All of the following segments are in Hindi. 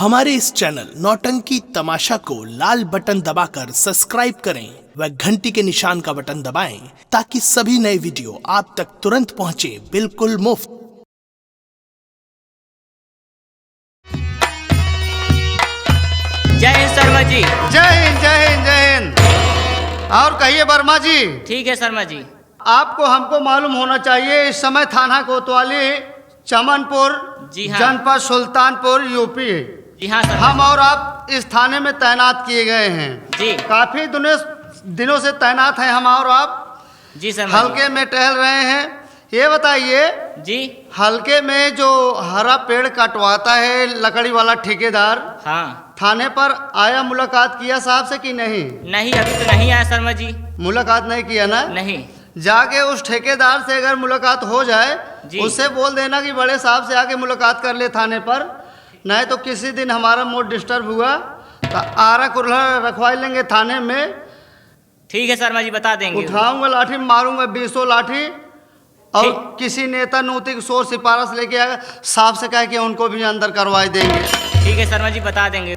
हमारे इस चैनल नौटंकी तमाशा को लाल बटन दबाकर सब्सक्राइब करें व घंटी के निशान का बटन दबाएं ताकि सभी नए वीडियो आप तक तुरंत पहुंचे बिल्कुल मुफ्त। जय हिंद शर्मा जी। जय हिंद जय हिंद जय हिंद। और कहिए वर्मा जी। ठीक है शर्मा जी। आपको हमको मालूम होना चाहिए इस समय थाना कोतवाली चमनपुर जी हाँ। जनपद सुल्तानपुर यूपी जी हाँ शर्मा हम और आप इस थाने में तैनात किए गए हैं जी। काफी दिनों से तैनात हैं हम और आप जी शर्मा हल्के में टहल रहे हैं। ये बताइए जी। हल्के में जो हरा पेड़ कटवाता है लकड़ी वाला ठेकेदार हाँ। थाने पर आया, मुलाकात किया साहब से कि नहीं? नहीं अभी तो नहीं आया शर्मा जी। मुलाकात नहीं किया ना? नहीं। जाके उस ठेकेदार से अगर मुलाकात हो जाए उससे बोल देना कि बड़े साहब से आके मुलाकात कर ले थाने पर, नहीं तो किसी दिन हमारा मूड डिस्टर्ब हुआ तो आरा कुल्हड़ रखवा लेंगे थाने में। ठीक है शर्मा जी बता देंगे। उठाऊंगा लाठी, मारूंगा 20 लाठी और किसी नेता नूती की सोच सिफारिश लेके आएगा, साहब से कह के उनको भी अंदर करवा देंगे। ठीक है शर्मा जी बता देंगे।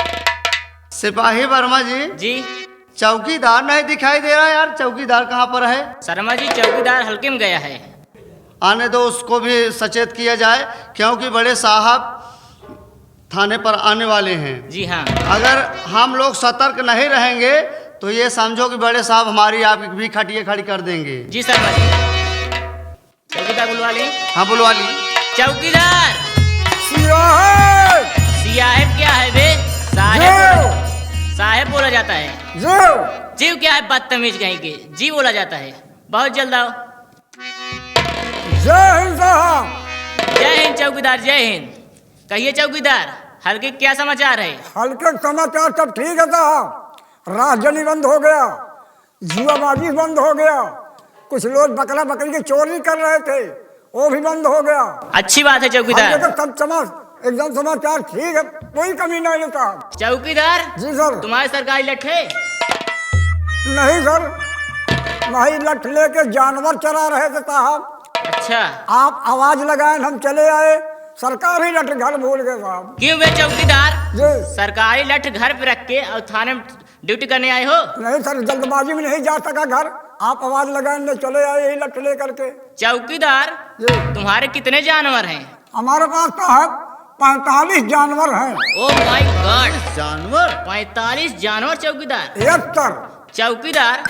सिपाही वर्मा जी। जी। चौकीदार नहीं दिखाई दे रहा यार, चौकीदार कहाँ पर है? शर्मा जी चौकीदार हल्के में गया है। आने दो, उसको भी सचेत किया जाए क्योंकि बड़े साहब थाने पर आने वाले हैं। जी हाँ। अगर हम लोग सतर्क नहीं रहेंगे तो ये समझो कि बड़े साहब हमारी आपकी भी खटिए खड़ी कर देंगे। जी शर्मा जी। चौकीदार बुलवा ली। हाँ बुलवा ली। चौकीदार। साहब क्या है बे? साहेब। साहेब बोला जाता है। जीव क्या है? बदतमीज कहीं के जी बोला जाता है। बहुत जल्द आओ। जय हिंद साहब। जय हिंद चौकीदार जय हिंद। कहिए चौकीदार हल्के क्या समाचार है? हल्के समाचार सब ठीक है साहब। राजनी बंद हो गया, जुआबाजी बंद हो गया, कुछ लोग बकरा बकरी की चोरी कर रहे थे वो भी बंद हो गया। अच्छी बात है चौकीदार। हल्के तो सब एकदम समाचार ठीक है, कोई कमी नहीं है साहब। चौकीदार। जी सर। तुम्हारे सरकारी लट्ठे? नहीं सर, नहीं लठ लेके जानवर चरा रहे थे साहब। अच्छा। आप आवाज लगाए हम चले आए, सरकारी लठ घर भूल गए साहब। क्यों बे चौकीदार? जी। सरकारी लठ घर पे रख के और थाने में ड्यूटी करने आए हो? नहीं सर, जल्दबाजी में नहीं जा सका घर, आप आवाज लगाए चले आए यही लठ ले करके। चौकीदार जी। तुम्हारे कितने जानवर हैं? हमारे पास साहब 45 जानवर हैं। Oh my God. जानवर 45 जानवर चौकीदार? Yes sir. चौकीदार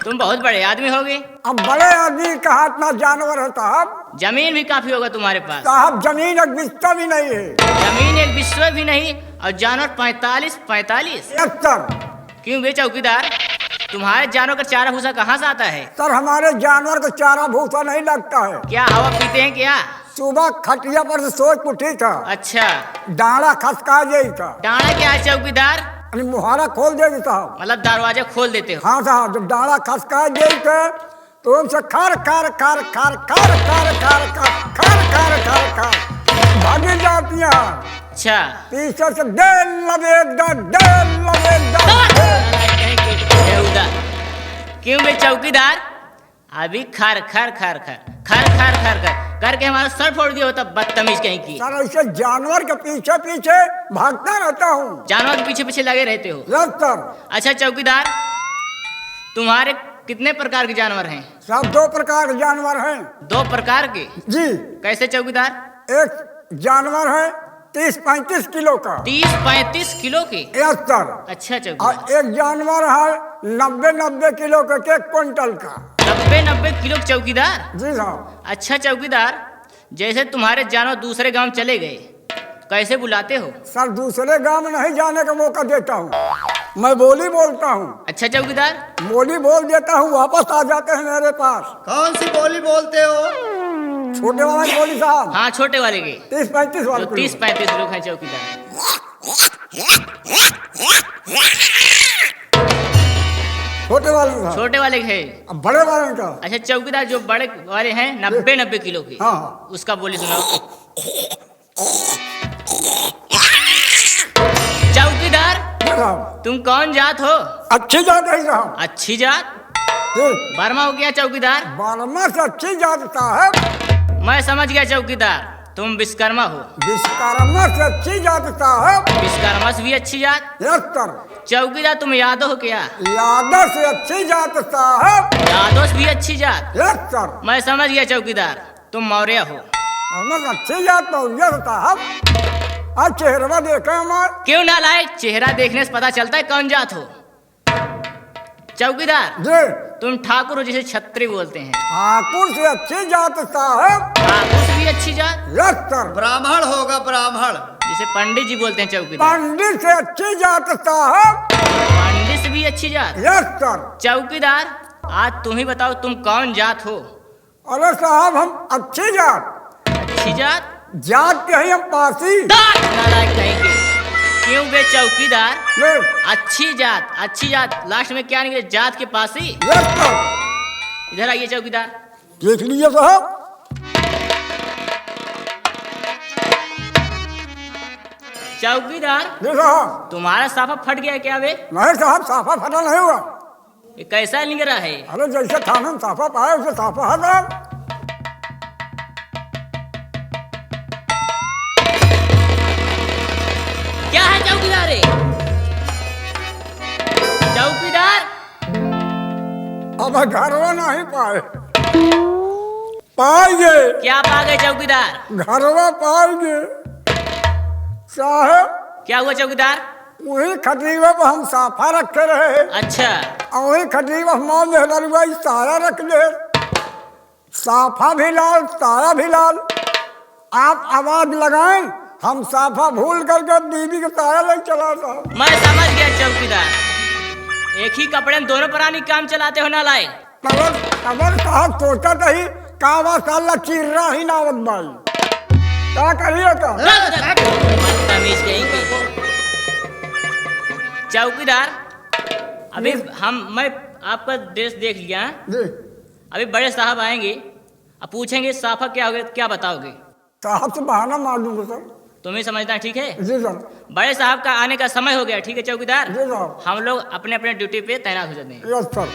तुम बहुत बड़े आदमी होगे। अब बड़े आदमी का हाथ में जानवर है साहब। जमीन भी काफी होगा तुम्हारे पास। साहब जमीन एक बिस्ता भी नहीं है। जमीन एक विश्व भी नहीं और जानवर 45। Yes sir. क्यों बे चौकीदार तुम्हारे जानवर का चारा भूसा कहाँ से आता है? सर हमारे जानवर को चारा भूसा नहीं लगता है। क्या हवा पीते हैं क्या? सुबह खटिया पर से सोच उठी था, अच्छा। डाला खसका गई था। डाना क्या है चौकीदार? अरे मुहारा खोल देगी साहब। मतलब दरवाजा खोल देते हो? हाँ साहब, जब डाला खसका गई थे तो उनसे खार खार खार खार खार खार खार खार खार खार खार खार भागी जाती हैं। अच्छा। पीछे से डेल लबेदा डेल लबेदा। क्यों बे चौकीदार अभी खर खर खर खर खर खर खर खर करके हमारा सर फोड़ दिया होता बदतमीज कहीं की। सर ऐसे जानवर के पीछे पीछे भागता रहता हूँ। जानवर के पीछे पीछे लगे रहते हो? Yes sir. अच्छा चौकीदार तुम्हारे कितने प्रकार के जानवर हैं? सब 2 प्रकार के जानवर हैं। 2 प्रकार के? जी। कैसे चौकीदार? एक जानवर है 30-35 किलो का। 30-35 किलो के? Yes sir. अच्छा और चौकीदार। एक जानवर है 90-90 किलो का, 1 क्विंटल का। 90 किलो के चौकीदार? जी साहब। अच्छा चौकीदार जैसे तुम्हारे जानवर दूसरे गांव चले गए कैसे बुलाते हो? सर दूसरे गांव में नहीं जाने का मौका देता हूँ, मैं बोली बोलता हूँ। अच्छा चौकीदार। बोली बोल देता हूँ, वापस आ जाते हैं मेरे पास। कौन सी बोली बोलते हो? छोटे वाला की बोली साहब। हाँ छोटे वाले के 30-35 वाले। 30-35 लोग हैं चौकीदार। छोटे वाले साहब। छोटे वाले के है। अब बड़े वाले का। अच्छा चौकीदार जो बड़े वाले हैं 90 किलो के, हाँ। उसका बोली सुनाओ। चौकीदार तुम कौन जात हो? अच्छी जात है साहब। अच्छी जात? जी। बर्मा हो गया चौकीदार? बारमा से अच्छी जात साहब। मैं समझ गया चौकीदार तुम विश्वकर्मा हो। विश्वकर्मा से अच्छी जात साहब। विश्वकर्मा से भी अच्छी जात। Yes sir. चौकीदार तुम यादव हो क्या? यादव से अच्छी जात साहब। यादव से भी अच्छी जात। Yes sir. मैं समझ गया चौकीदार, तुम मौर्य हो। हम अच्छी जात मौर्य साहब। आज चेहरा देखा हमार। क्यों ना लाए, चेहरा देखने से पता चलता है कौन जात हो। चौकीदार जी। तुम ठाकुर हो जिसे छत्री बोलते हैं। ठाकुर से अच्छी जात साहब। ठाकुर से भी अच्छी जात। Yes sir. ब्राह्मण होगा, ब्राह्मण। जिसे पंडित जी बोलते हैं चौकीदार। पंडित से अच्छी जात साहब। पंडित से भी अच्छी जात। Yes sir. चौकीदार आज तुम ही बताओ तुम कौन जात हो। अरे साहब हम अच्छी जात। अच्छी जात। जात के ही हम पासी। नालायक कहेंगे। क्यों बे चौकीदार? ले। अच्छी जात, अच्छी जात, लास्ट में क्या निकले? जात के पास ही। Yes sir. इधर आइए चौकीदार। देख लीजिए साहब। चौकीदार जी साहब। तुम्हारा साफा फट गया है क्या बे? नहीं साहब साफा फटा नहीं हुआ। ये कैसा लिंग रहा है? अरे जैसे थाने में साफा पाया उसे साफा है साहब। क्या है चौकीदार? चौकीदार अब घरवा नहीं पाए। पाएंगे। क्या पा गए चौकीदार? घरवा पाएंगे साहब। क्या हुआ चौकीदार? वही खटीवा पर हम साफा रखे रहे। अच्छा और वही खटीवा हमारे मेहनरुआ सारा रख ले। साफा भी लाल सारा भी लाल। आप आवाज लगाएं, हम साफा भूल करके बीबी के साया ले चला था। मैं समझ गया चौकीदार, एक ही कपड़े में दोनों प्राणी काम चलाते हो ना लाए। कबर साहब सोचा ही कावा साला चिर्रा ही नावत बाई। क्या करिए तो? बदतमीज कहेंगे। चौकीदार अभी मैं आपका ड्रेस देख लिया। जी अभी बड़े साहब आएंगे, अब पूछेंगे साफा क्या हो गया, क्या बताओगे? साहब से बहाना मार दूंगा सर। तुम्हें समझना ठीक है? जी सर। बड़े साहब का आने का समय हो गया, ठीक है चौकीदार? जी साहब। हम लोग अपने अपने ड्यूटी पे तैनात हो जाते हैं। Yes sir.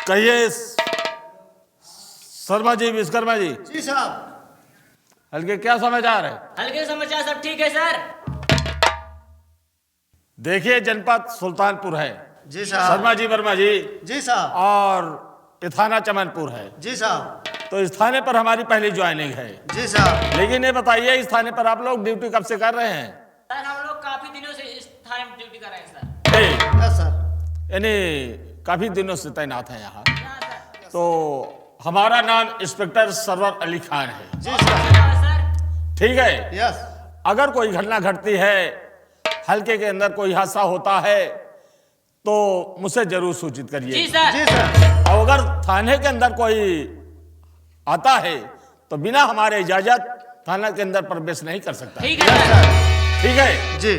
कहिए शर्मा जी, विश्वकर्मा जी। जी साहब। हल्के क्या समाचार है? हल्के समाचार सब ठीक है सर। देखिए जनपद सुल्तानपुर है। जी साहब। शर्मा जी, वर्मा जी। जी साहब। और ये थाना चमनपुर है। जी साहब। तो इस थाने पर हमारी पहली ज्वाइनिंग है। जी साहब। लेकिन ये बताइए इस थाने पर आप लोग ड्यूटी कब से कर रहे हैं? सर हम लोग काफी दिनों से इस थाने में ड्यूटी कर रहे हैं सर। Yes sir. यानी काफी दिनों से तैनात है यहाँ। तो हमारा नाम इंस्पेक्टर सरवर अली खान है। जी साहब। सर ठीक है। यस। अगर कोई घटना घटती है, हल्के के अंदर कोई हादसा होता है, तो मुझसे जरूर सूचित जी करिए। सर। जी सर। और अगर थाने के अंदर कोई आता है तो बिना हमारे इजाजत थाना के अंदर प्रवेश नहीं कर सकता। ठीक है सर। ठीक है। जी।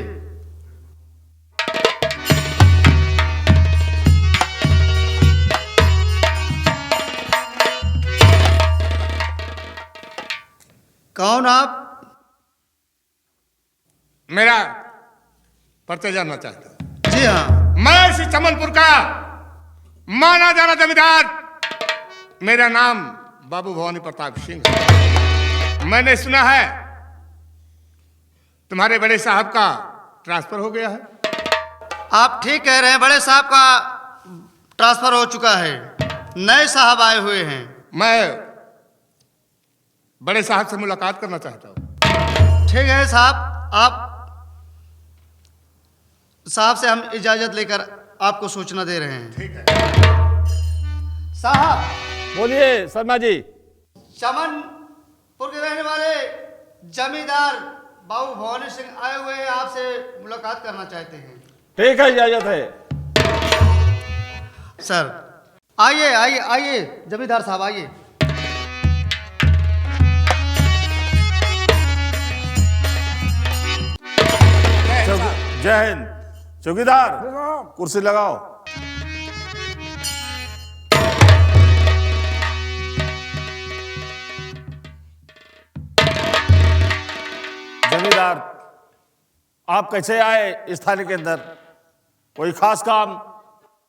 कौन आप? मेरा परिचय जानना चाहता हूं। जी हाँ। मैं इसी चमनपुर का माना जाना जमींदार, मेरा नाम बाबू भवानी प्रताप सिंह है। मैंने सुना है तुम्हारे बड़े साहब का ट्रांसफर हो गया है। आप ठीक कह रहे हैं, बड़े साहब का ट्रांसफर हो चुका है, नए साहब आए हुए हैं। मैं बड़े साहब से मुलाकात करना चाहता हूं। ठीक है साहब, आप साहब से हम इजाजत लेकर आपको सूचना दे रहे हैं। ठीक है साहब। बोलिए शर्मा जी। चमनपुर के रहने वाले जमींदार बाबू भवानी सिंह आए हुए हैं, आपसे मुलाकात करना चाहते हैं। ठीक है, इजाजत है। सर आइए आइए आइए, जमींदार साहब आइए। जय हिंद। चौकीदार जी साहब। कुर्सी लगाओ। आप कैसे आए इस थाने के अंदर? कोई खास काम?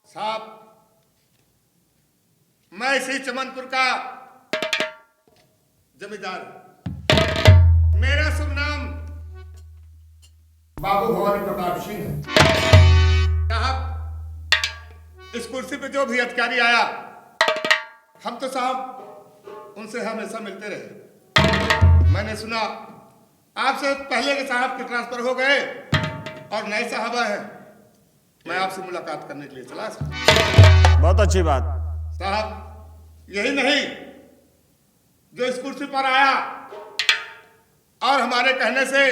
साहब, मैं इसी चमनपुर का जमींदार। मेरा शुभ नाम बाबू भवानी प्रताप सिंह है। साहब, इस कुर्सी पे जो भी अधिकारी आया, हम तो साहब उनसे हमेशा मिलते रहे। मैंने सुना आपसे पहले के साहब के ट्रांसफर हो गए और नए साहब हैं। मैं आपसे मुलाकात करने के लिए चला साहब। बहुत अच्छी बात। साहब, यही नहीं, जो इस कुर्सी पर आया और हमारे कहने से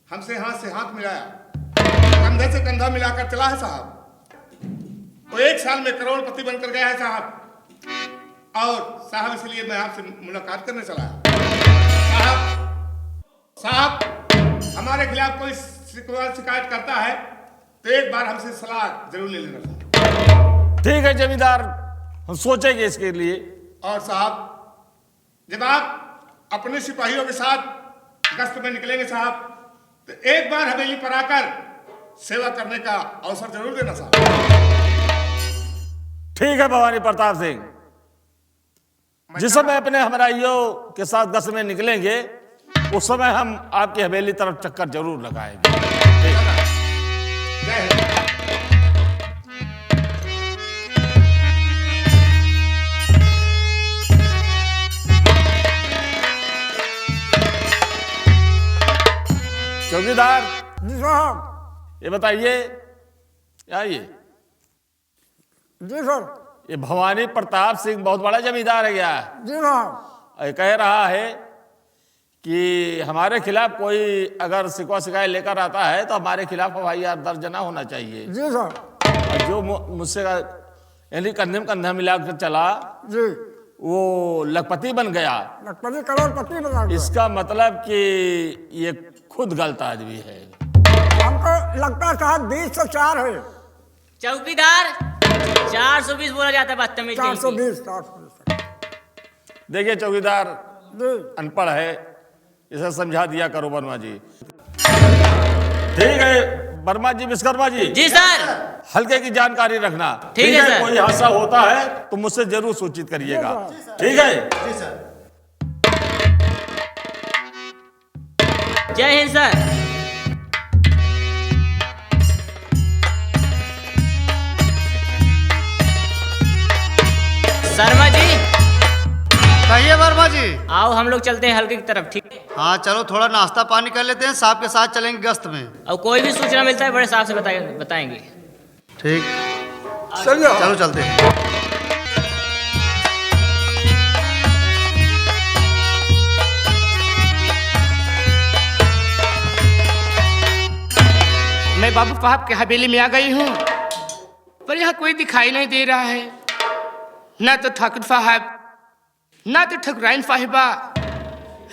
हमसे हाथ से हाथ मिलाया, कंधे से कंधा मिलाकर चला है साहब, वो 1 साल में करोड़पति बनकर गया है साहब। और साहब, इसलिए मैं आपसे मुलाकात करने चला साहब, हमारे खिलाफ कोई शिकायत करता है तो एक बार हमसे सलाह जरूर ले लेना। ठीक है जमींदार, हम सोचेंगे इसके लिए। और साहब, जब आप अपने सिपाहियों के साथ गश्त में निकलेंगे साहब, तो एक बार हवेली पर आकर सेवा करने का अवसर जरूर देना साहब। ठीक है भवानी प्रताप सिंह, जिस समय अपने हमराइयों के साथ गश्त में निकलेंगे उस समय हम आपकी हवेली तरफ चक्कर जरूर लगाएंगे। जय हिंद। चौकीदार जी साहब। ये बताइए, आइए, जी सर। ये भवानी प्रताप सिंह बहुत बड़ा जमींदार है क्या? जी साहब। ये कह रहा है कि हमारे खिलाफ कोई अगर शिकवा शिकायत लेकर आता है तो हमारे खिलाफ FIR दर्ज न होना चाहिए। जी सर। और जो मुझसे यानी कंधे में कंधा मिलाकर चला, जी, वो लखपति बन गया। लखपति करोड़पति बना गया। इसका मतलब कि ये खुद गलत आदमी है। हमको लगता है साहब 20 से 4 है। चौकीदार 420 बोला जाता है बदतमीज। 420। देखिए चौकीदार जी। अनपढ़ है, इसे समझा दिया करो वर्मा जी। ठीक है वर्मा जी, विश्वकर्मा जी। जी सर। हल्के की जानकारी रखना। ठीक है सर। कोई हादसा होता है तो मुझसे जरूर सूचित करिएगा। ठीक है जी सर। जय हिंद सर। शर्मा जी, कहिए वर्मा जी। आओ हम लोग चलते हैं हल्के की तरफ। ठीक है? हाँ चलो, थोड़ा नाश्ता पानी कर लेते हैं, साहब के साथ चलेंगे गश्त में। और कोई भी सूचना मिलता है बड़े साहब से बताएंगे। ठीक, चलिए। चलो चलते हैं। मैं बाबू साहब के हवेली में आ गई हूँ, पर यहाँ कोई दिखाई नहीं दे रहा है। ना तो ठाकुर साहब, ना तो ठकुराइन साहिबा।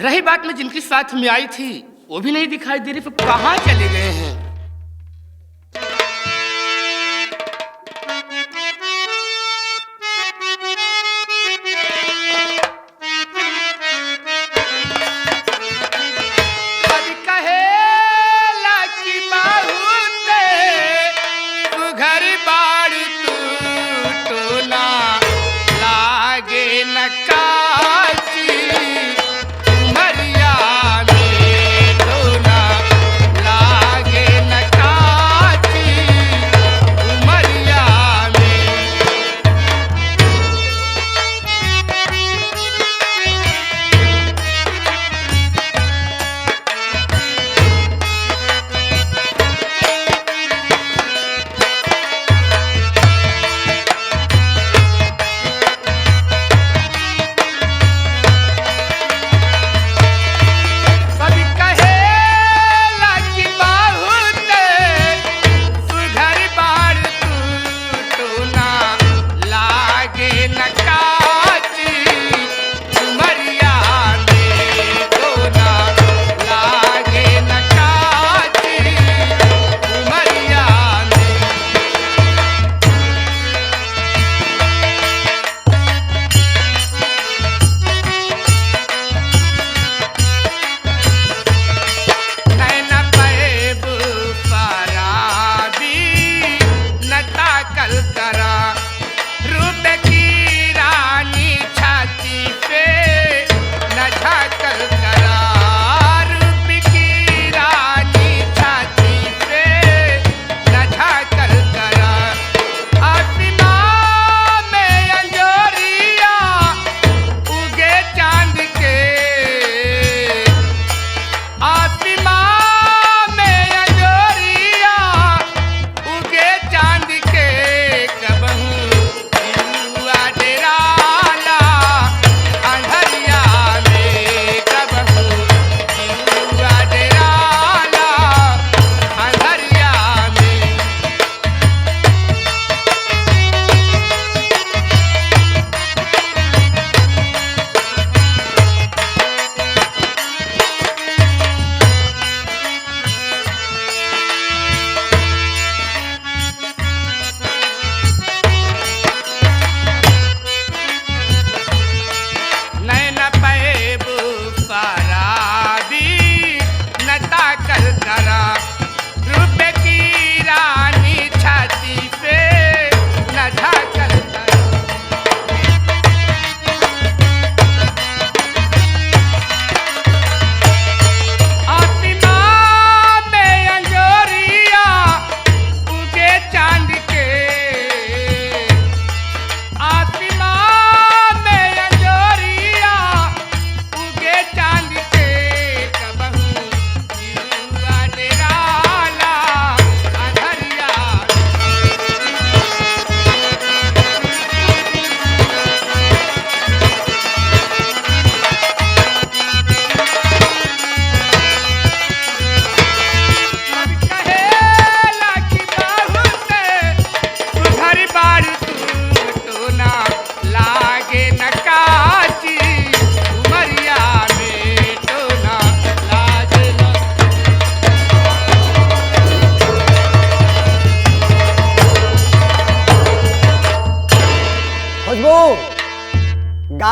रही बात में जिनके साथ में आई थी, वो भी नहीं दिखाई दे रही। तो कहाँ चले गए हैं? लागे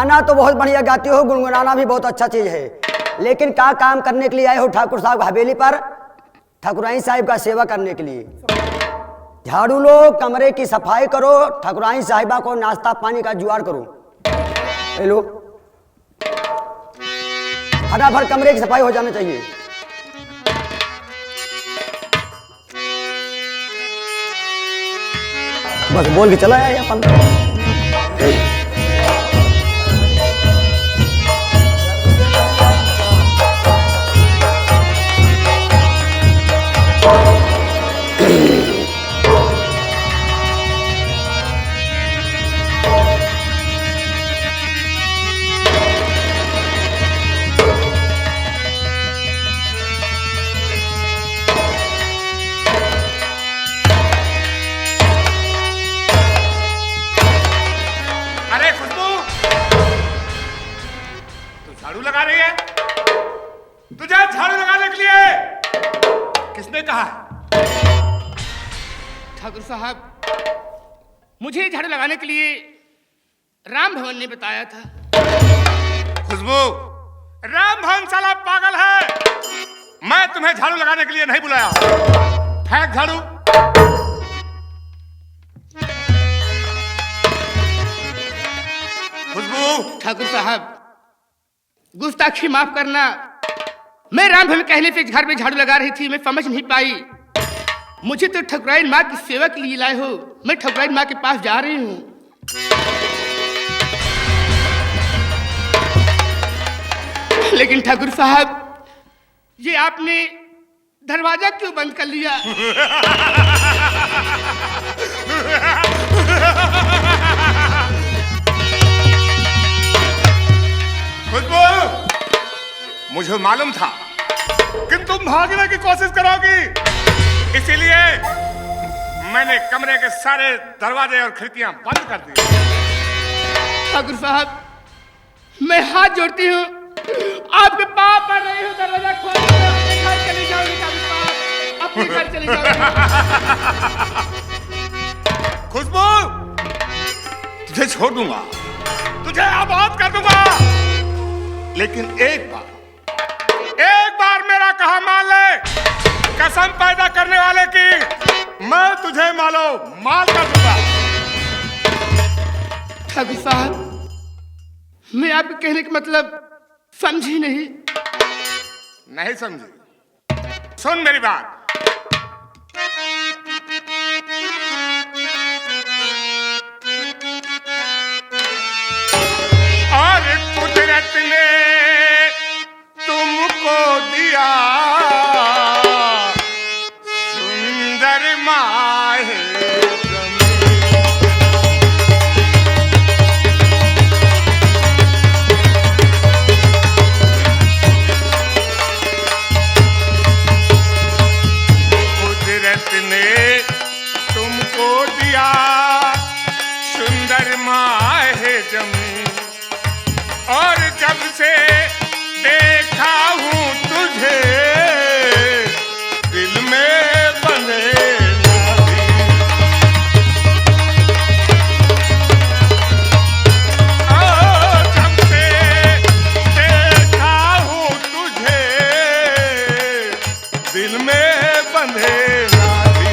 गाना तो बहुत बढ़िया गाती हो, गुनगुनाना भी बहुत अच्छा चीज है, लेकिन क्या काम करने के लिए आए हो ठाकुर साहब हवेली पर? ठाकुराइन साहिब का सेवा करने के लिए। झाड़ू लो, कमरे की सफाई करो, ठाकुराइन साहिबा को नाश्ता पानी का जुगाड़ करो। लो, फटाफट कमरे की सफाई हो जाना चाहिए। बस बोल के चला आया अपन। झाड़ू लगा रही है? तुझे झाड़ू लगाने के लिए किसने कहा? ठाकुर साहब, मुझे झाड़ू लगाने के लिए राम भवन ने बताया था। खुशबू, राम भवन साला पागल है। मैं तुम्हें झाड़ू लगाने के लिए नहीं बुलाया। फेंक झाड़ू। खुशबू। ठाकुर साहब, गुस्ताखी माफ करना। मैं राम भवन कहने से घर में झाड़ू लगा रही थी, मैं समझ नहीं पाई। मुझे तो ठकुराइन माँ की सेवा के लिए लाए हो, मैं ठकुराइन माँ के पास जा रही हूँ। लेकिन ठाकुर साहब, ये आपने दरवाजा क्यों बंद कर लिया? खुशबू, मुझे मालूम था कि तुम भागने की कोशिश करोगी, इसीलिए मैंने कमरे के सारे दरवाजे और खिड़कियां बंद कर दी। ठाकुर साहब, मैं हाथ जोड़ती हूँ, आपके पाप पड़ रही हूँ, दरवाजा खोल दो, अपने घर चली जाऊंगी। ठाकुर साहब, अपने घर चली जाऊंगी। खुशबू, तुझे छोड़ दूंगा, तुझे आबाद कर दूंगा, लेकिन एक बार मेरा कहा मान ले, कसम पैदा करने वाले की, मैं तुझे माल कर दूंगा। ठाकुर साहब, मैं आपके कहने का मतलब समझी नहीं। नहीं समझी? सुन मेरी बात। और कुदरत ने तुमको दिया सुंदर माहे कुदरत ने तुमको दिया सुंदर माहे जमीन, और जब से देखा हूँ तुझे दिल में बंधे नादी। जब से देखा हूँ तुझे दिल में बंधे नादी।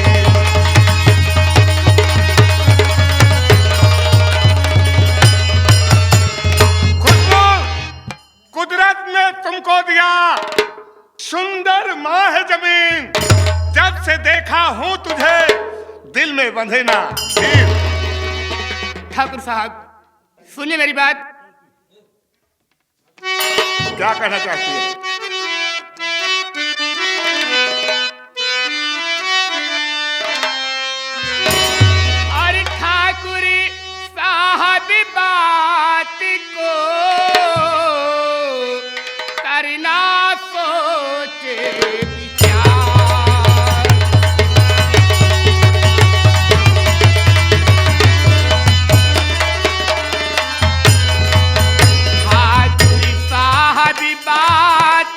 खुशबू, कुदरत ने तुमको दिया सुंदर माह जमीन, जब से देखा हूं तुझे दिल में बंधे ना तीर। ठाकुर साहब, सुनिए मेरी बात। क्या कहना चाहती है? अरे ठाकुर साहब, बात को करना सोचे विचार। ठाकुर साहब, बात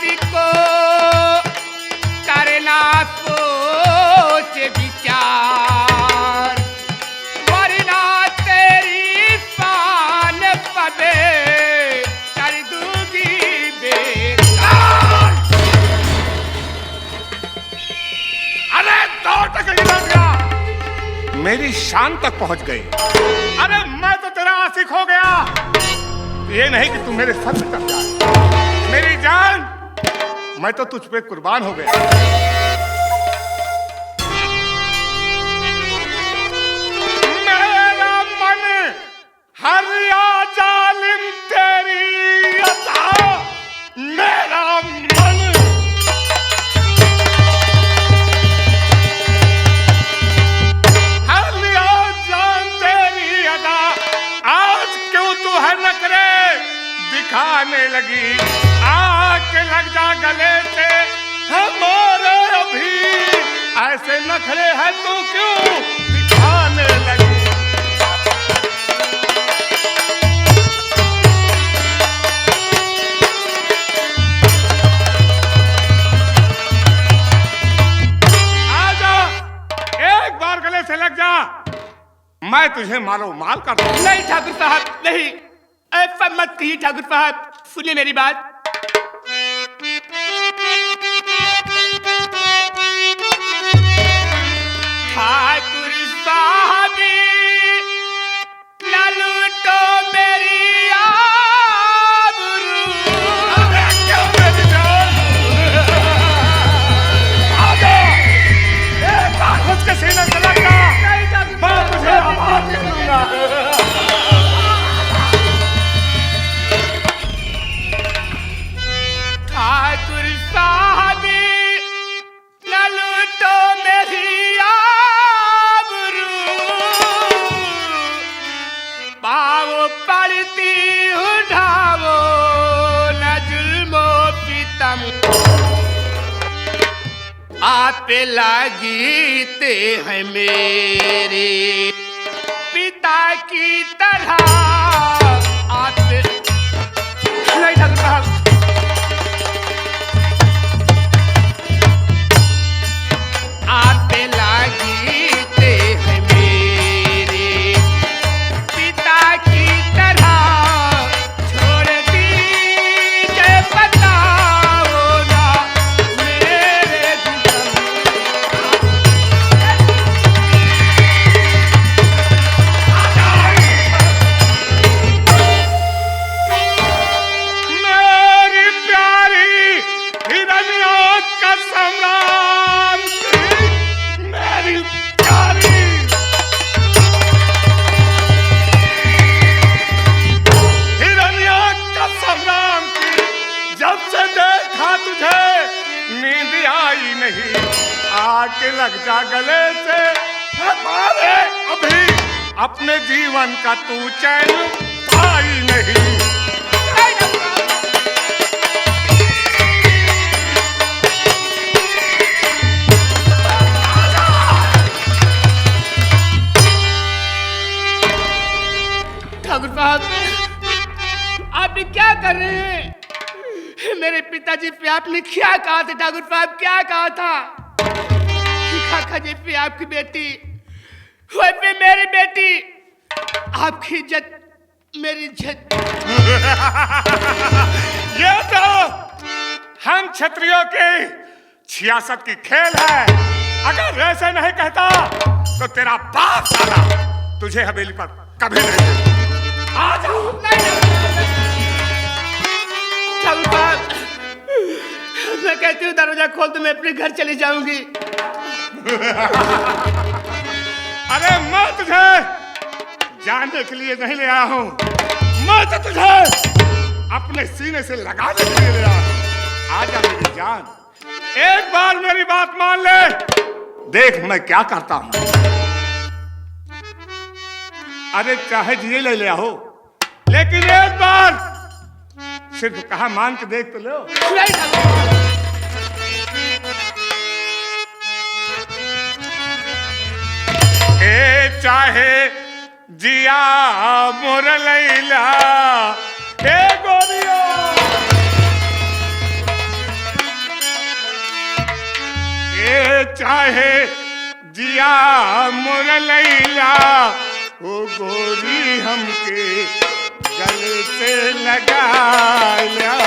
मेरी शान तक पहुंच गई। अरे मैं तो तेरा आशिक हो गया, ये नहीं कि तू मेरे सर पे चढ़ जाए। मेरी जान, मैं तो तुझ पे कुर्बान हो गया। मेरा मन हरिया जालिम तेरी अता, मेरा मन हरिया जान तेरी अदा। आज क्यों तू है नखरे दिखाने लगी, आके लग जा गले से हमारे अभी। ऐसे नखरे है तू क्यों दिखाने लगी। आजा, एक बार गले से लग जा, मैं तुझे मारो माल कर दूं। नहीं ठाकुर साहब, नहीं, ऐसा मत कहिए ठाकुर साहब, सुनिए मेरी बात। ठाकुर साहब ना लूटो मेरी आबरू। अरे क्यों मेरी जान? आजा, एक बार खुद के सीने से लग जा, मैं तुझे आबाद कर दूंगा। ठाकुर साहब न लूटो मेरी आबरू, पाँव पड़ती उठाओ न जुल्मो पितम। आप लगीते हैं मेरे पिता की तरह। आप नहीं ठाकुर साहब, आप लगीते हैं मेरे पिता की तरह। छोड़ दीजिए बताओ ना मेरे मेरी प्यारी हिरनिया का सम्राट, मेरी प्यारी हिरनिया का सम्राट, जब से देखा तुझे नींद आई नहीं। आके लग जा गले से हमारे अभी, अपने जीवन का तू चैन पाई नहीं। ठाकुर साहब, आप ये क्या कर रहे हैं? मेरे पिताजी पे आपने क्या कहा था ठाकुर साहब, क्या कहा था? खाका जी पे आपकी बेटी, वही पे मेरी बेटी, आपकी इज्जत मेरी इज्जत। ये तो हम क्षत्रियों की 66 की खेल है। अगर वैसे नहीं कहता तो तेरा बाप साला तुझे हवेली पर कभी नहीं देता। आ जाओ। ठाकुर साहब, मैं कहती हूँ दरवाजा खोल तो मैं अपने घर चली जाऊंगी। अरे मैं तुझे जानने के लिए नहीं ले आया हूँ, मैं तो तुझे अपने सीने से लगाने के लिए ले आया हूँ। आजा मेरी जान, एक बार मेरी बात मान ले, देख मैं क्या करता हूँ। अरे चाहे जिए ले लिया हो, लेकिन एक बार सिर्फ कहा मान के देख तो लो। ए चाहे जिया मोर लैला, ए गोरिया ए चाहे जिया मोर लैला, ओ गोरी हमके गले से लगा लिया।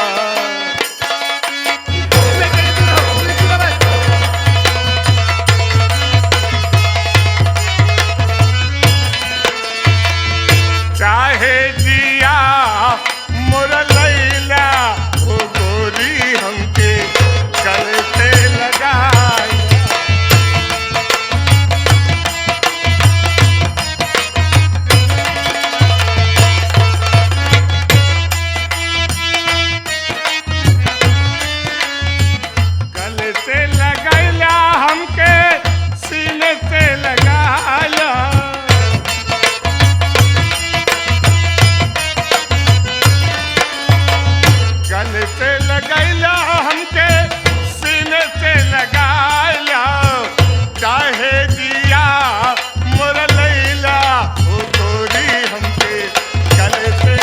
से लगैला हमके सीने से लगाइला चाहे दिया मोर लैला ओ गोरी हमके गले से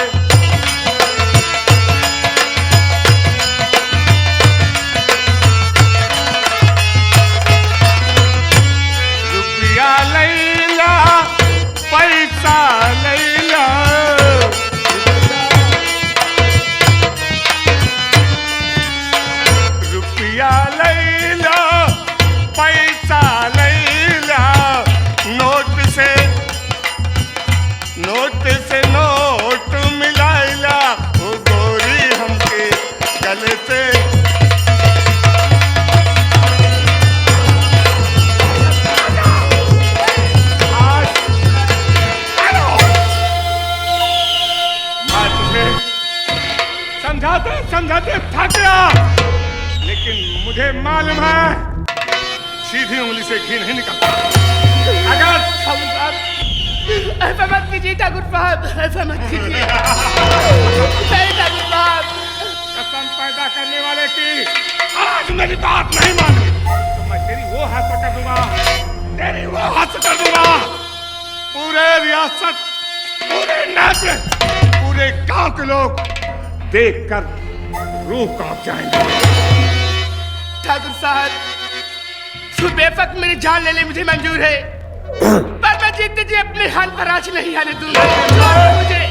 रुपया लैला पैसा लैला रुपया लैला पैसा लैला नोट से नोट मिलाइला ओ गोरी हमके गले से समझाते थक गया, लेकिन मुझे मालूम है सीधी उंगली से घी नहीं निकलता। अगर ऐसा मत कीजिए ठाकुर साहब, ऐसा मत कीजिए। नहीं ठाकुर साहब, कसम पैदा करने वाले की आज मेरी बात नहीं मानी तो मैं तेरी वो हाथ कर दूंगा, तेरी वो हाथ कर दूंगा। पूरे रियासत, पूरे नस्ल, पूरे गांव के लोग देखकर रूह कांप जाएंगे। ठाकुर साहब, बेफक मेरी जान लेने मुझे मंजूर है, पर मैं जीते जी अपने हाल पर आज नहीं आने दूंगा। मुझे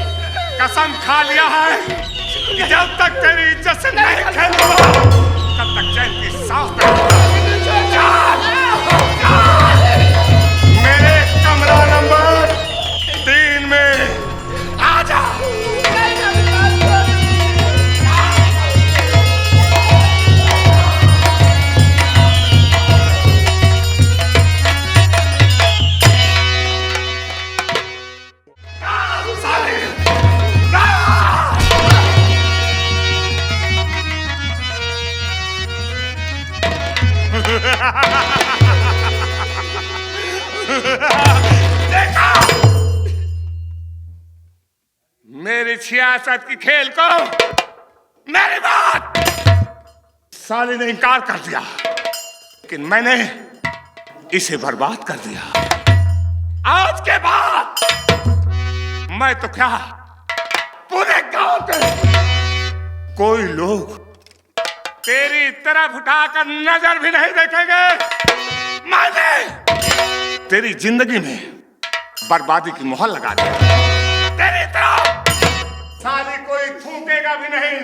कसम खा लिया है कि जब तक तेरी इज्जत से नहीं खेलूंगा तब तक चैन की सांस नहीं लूंगा। मेरे कमरा नंबर 3 में आ जा। देखा मेरी 66 की खेल को, मेरी बात साली ने इनकार कर दिया, लेकिन मैंने इसे बर्बाद कर दिया। आज के बाद मैं तो क्या, पूरे गांव के कोई लोग तेरी तरफ उठाकर नजर भी नहीं देखेंगे। मैंने तेरी जिंदगी में बर्बादी की मुहर लगा दी। तेरी तरफ साली कोई थूकेगा भी नहीं।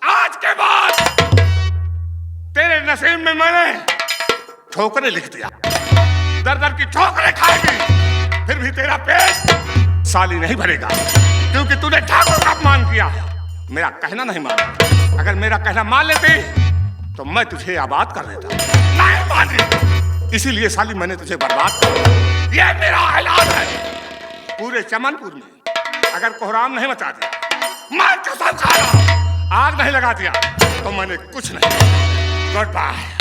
आज के बाद तेरे नसीब में मैंने ठोकरें लिख दिया, दर दर की ठोकरें खाएगी, फिर भी तेरा पेट साली नहीं भरेगा, क्योंकि तूने ठाकुर का अपमान किया, मेरा कहना नहीं माना। अगर मेरा कहना मान लेती तो मैं तुझे आबाद कर देता, नहीं मानी, इसीलिए साली मैंने तुझे बर्बाद कर दिया। ये मेरा ऐलान है पूरे चमनपुर में। अगर कोहराम नहीं मचा दिया, मैं कसम खा रहा हूं, आग नहीं लगा दिया तो मैंने कुछ नहीं। Good bye.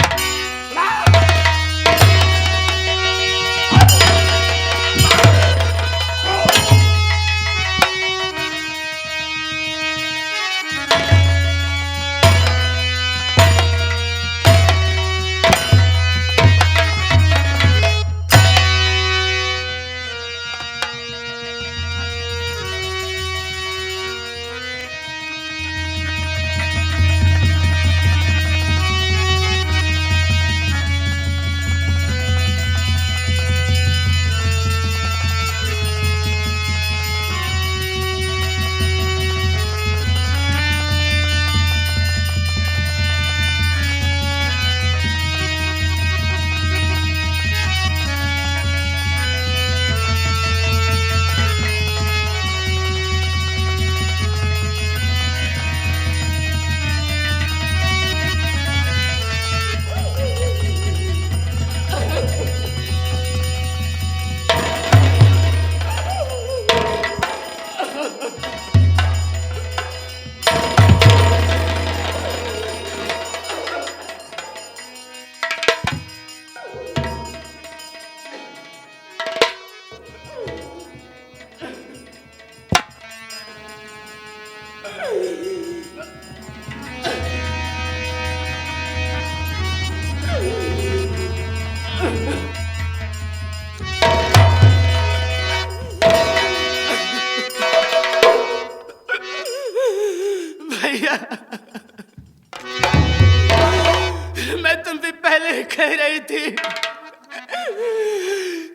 पहले कह रही थी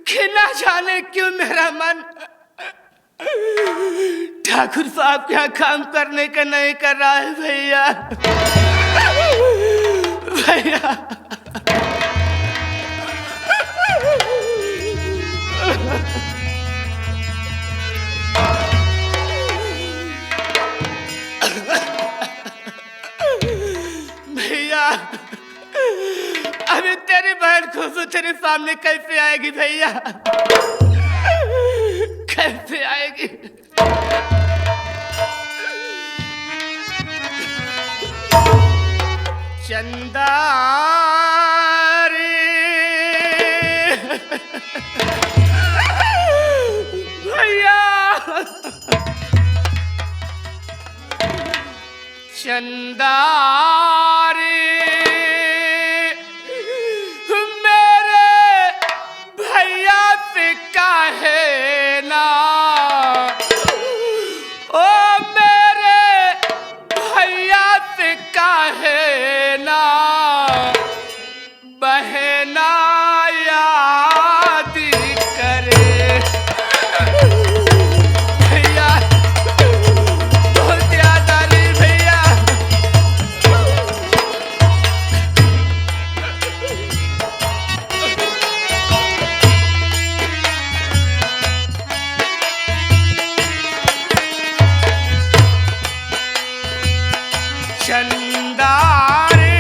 कि ना जाने क्यों मेरा मन ठाकुर साहब के यहाँ काम करने का नहीं कर रहा है भैया। भैया भैया अभी तेरी बहन खुशबू तेरे सामने कैसे आएगी भैया, कैसे आएगी? चंदा रे भैया, चंदा रे मेरे भैया से काहे ना, ओ मेरे भैया से काहे ना बहना याद करे भैया, बहुत याद आ रही भैया। चंदा रे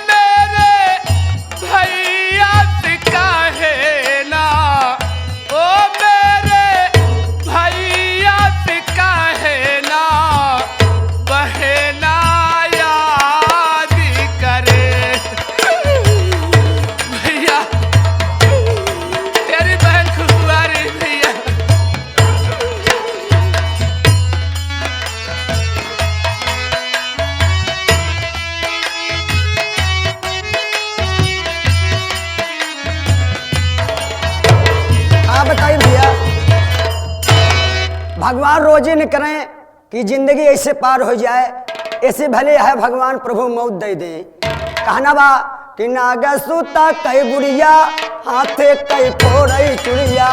मेरे भैया से काहे ना, ओ मेरे भैया से काहे ना बहना याद करे भैया, तेरी बहन खुशबू आ रही भैया। हाँ बताइए भैया, भगवान रोजे न करें कि जिंदगी ऐसे पार हो जाए, ऐसे भले है भगवान प्रभु मौत दे दे। कहना बा कि नाग सूता कई गुड़िया, हाथे कई फोड़ई चुड़िया,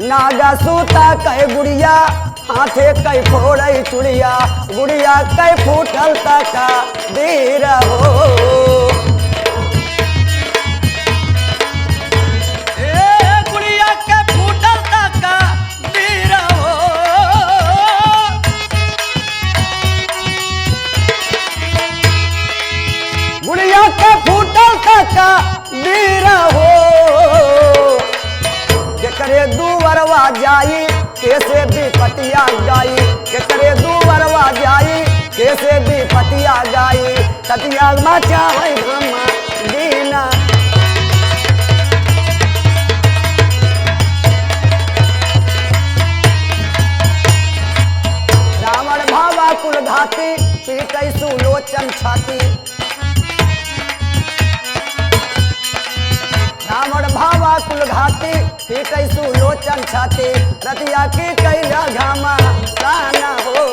नागा सूता कई गुड़िया, हाथे कई फोड़ई चुड़िया, गुड़िया कई फूटल तक देर हो। गुड़िया के फूटल का बीरा हो, के करे दूवरवा जाई कैसे भी पतिया जाई, के करे दूवरवा जाई कैसे भी पतिया जाई, ततिया मचावे घमा दीना। रावण भावा कुल घाती, पीटै सुलोचन छाती, रावण भावा कुल घाती, पीटै सुलोचन छाती, रतिया की कैला घामा साना हो।